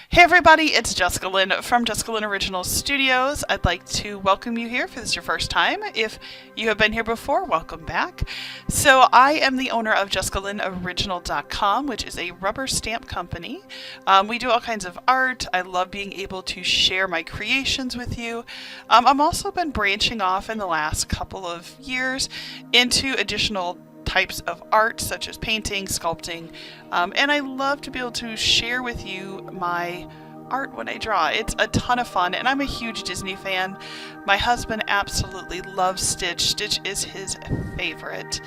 Hey everybody, it's Jessica Lynn from Jessica Lynn Original Studios. I'd like to welcome you here if this is your first time. If you have been here before, welcome back. So I am the owner of JessicaLynnOriginal.com, which is a rubber stamp company. We do all kinds of art. I love being able to share my creations with you. I've also been branching off in the last couple of years into additional types of art such as painting, sculpting, and I love to be able to share with you my art when I draw. It's a ton of fun, and I'm a huge Disney fan. My husband absolutely loves Stitch. Stitch is his favorite.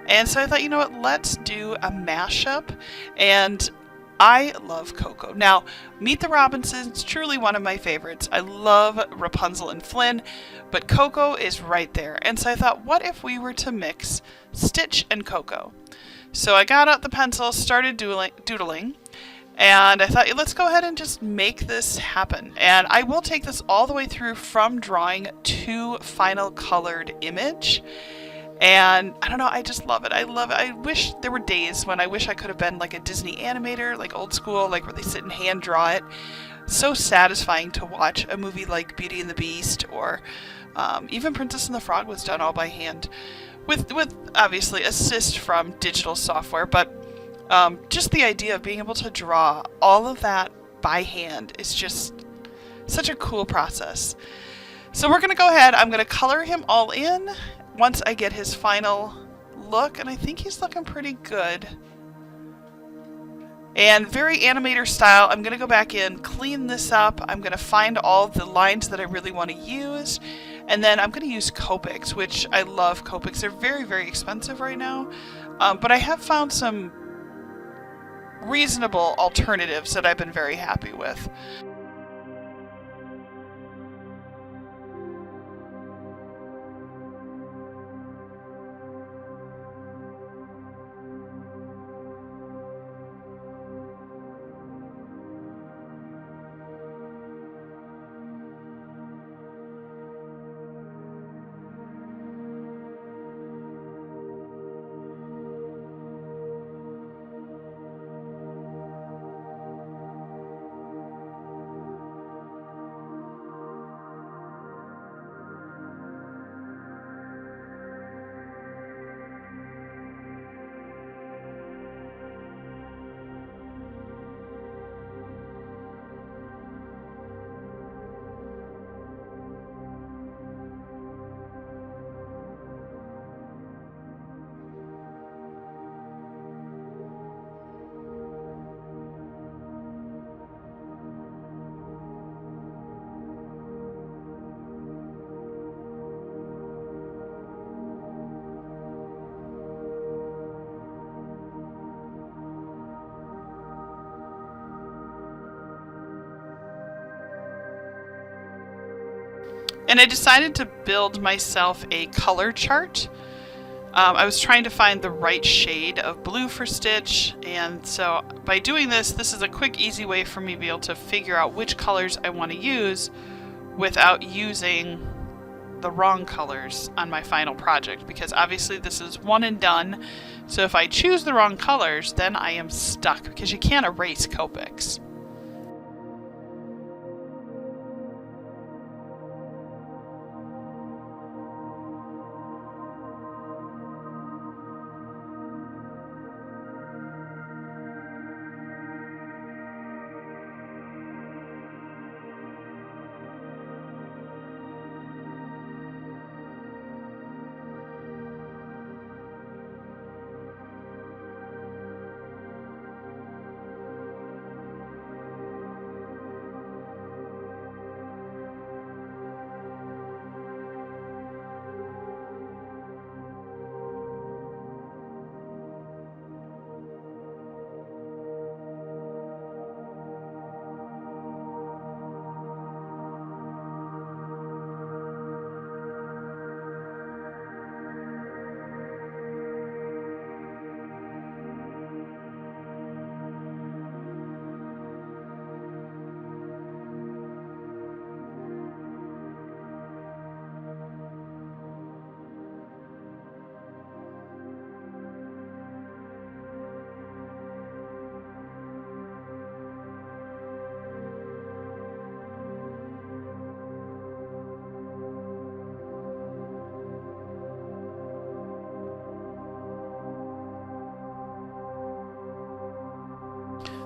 And so I thought, you know what, let's do a mashup. And I love Coco. Now, Meet the Robinsons, truly one of my favorites. I love Rapunzel and Flynn, but Coco is right there. And so I thought, what if we were to mix Stitch and Coco? So I got out the pencil, started doodling, and I thought, yeah, let's go ahead and just make this happen. And I will take this all the way through from drawing to final colored image. And I don't know, I just love it. I love it. I wish there were days when I wish I could have been like a Disney animator, like old school, like where they sit and hand draw it. So satisfying to watch a movie like Beauty and the Beast, or even Princess and the Frog was done all by hand, with obviously assist from digital software. But just the idea of being able to draw all of that by hand is just such a cool process. So we're going to go ahead. I'm going to color him all in once I get his final look, and I think he's looking pretty good. And very animator style, I'm going to go back in, clean this up. I'm going to find all the lines that I really want to use, and then I'm going to use Copics, which I love Copics. They're very, very expensive right now, but I have found some reasonable alternatives that I've been very happy with. And I decided to build myself a color chart. I was trying to find the right shade of blue for Stitch, and so by doing this, this is a quick, easy way for me to be able to figure out which colors I want to use without using the wrong colors on my final project, because obviously this is one and done. So if I choose the wrong colors, then I am stuck, because you can't erase Copics.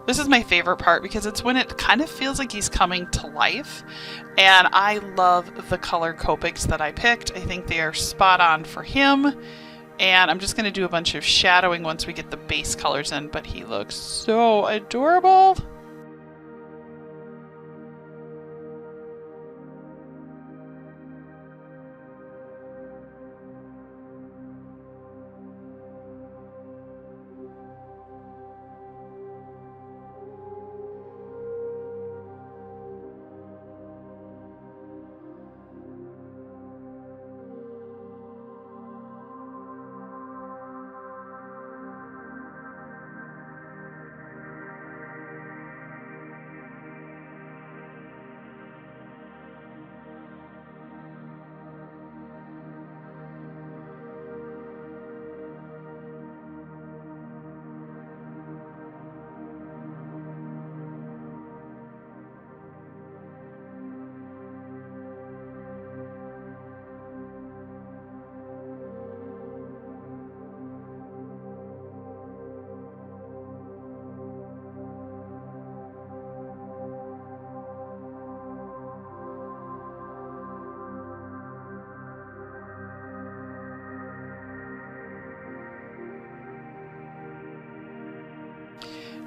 This is my favorite part because it's when it kind of feels like he's coming to life. And I love the color Copics that I picked. I think they are spot on for him. And I'm just going to do a bunch of shadowing once we get the base colors in, but he looks so adorable.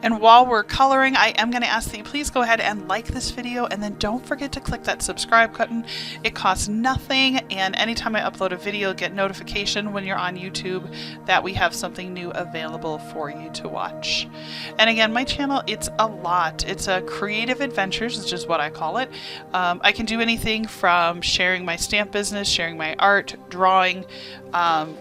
And while we're coloring, I am going to ask that you please go ahead and like this video, and then don't forget to click that subscribe button. It costs nothing, and anytime I upload a video, get notification when you're on YouTube that we have something new available for you to watch. And again, my channel, it's a lot. It's a creative adventures, is just what I call it. I can do anything from sharing my stamp business, sharing my art, drawing.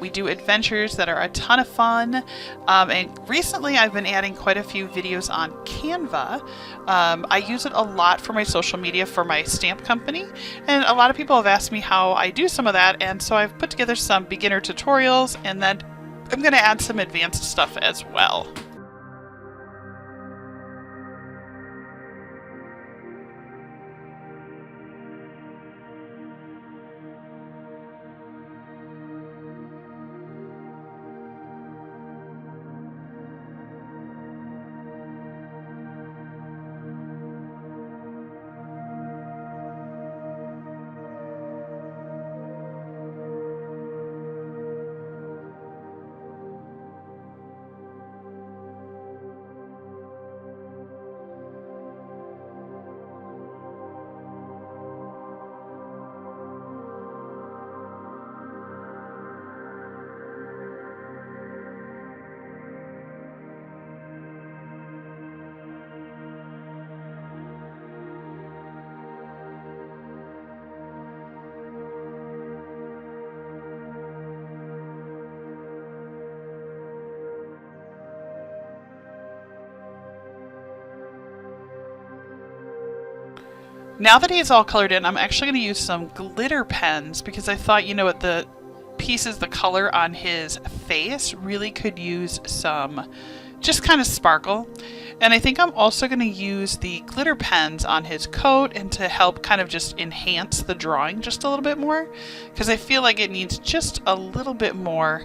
We do adventures that are a ton of fun, and recently I've been adding quite a few videos on Canva. I use it a lot for my social media for my stamp company, and a lot of people have asked me how I do some of that, and so I've put together some beginner tutorials, and then I'm going to add some advanced stuff as well. Now that he's all colored in, I'm actually going to use some glitter pens because I thought, you know what, the pieces, the color on his face really could use some just kind of sparkle. And I think I'm also going to use the glitter pens on his coat and to help kind of just enhance the drawing just a little bit more, because I feel like it needs just a little bit more.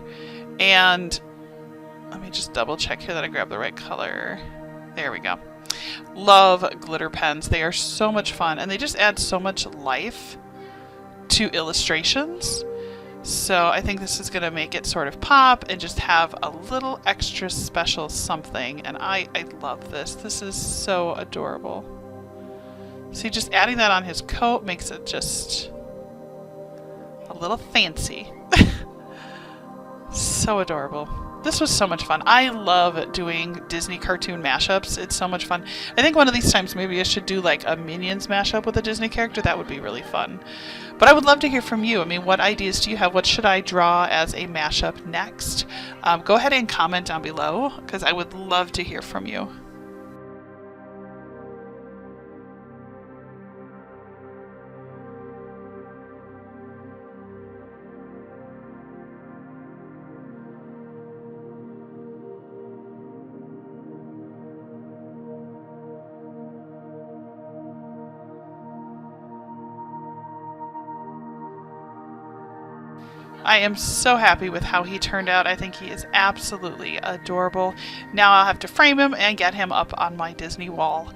And let me just double check here that I grabbed the right color. There we go. Love glitter pens. They are so much fun, and they just add so much life to illustrations. So I think this is going to make it sort of pop and just have a little extra special something. And I love this. This is so adorable. See, just adding that on his coat makes it just a little fancy. So adorable. This was so much fun. I love doing Disney cartoon mashups. It's so much fun. I think one of these times maybe I should do like a Minions mashup with a Disney character. That would be really fun. But I would love to hear from you. I mean, what ideas do you have? What should I draw as a mashup next? Go ahead and comment down below because I would love to hear from you. I am so happy with how he turned out. I think he is absolutely adorable. Now I'll have to frame him and get him up on my Disney wall.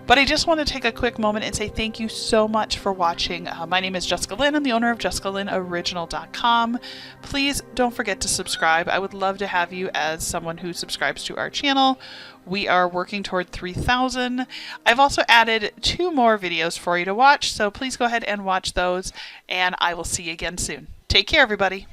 But I just want to take a quick moment and say thank you so much for watching. My name is Jessica Lynn. I'm the owner of JessicaLynnOriginal.com. Please don't forget to subscribe. I would love to have you as someone who subscribes to our channel. We are working toward 3,000. I've also added 2 more videos for you to watch, so please go ahead and watch those, and I will see you again soon. Take care, everybody.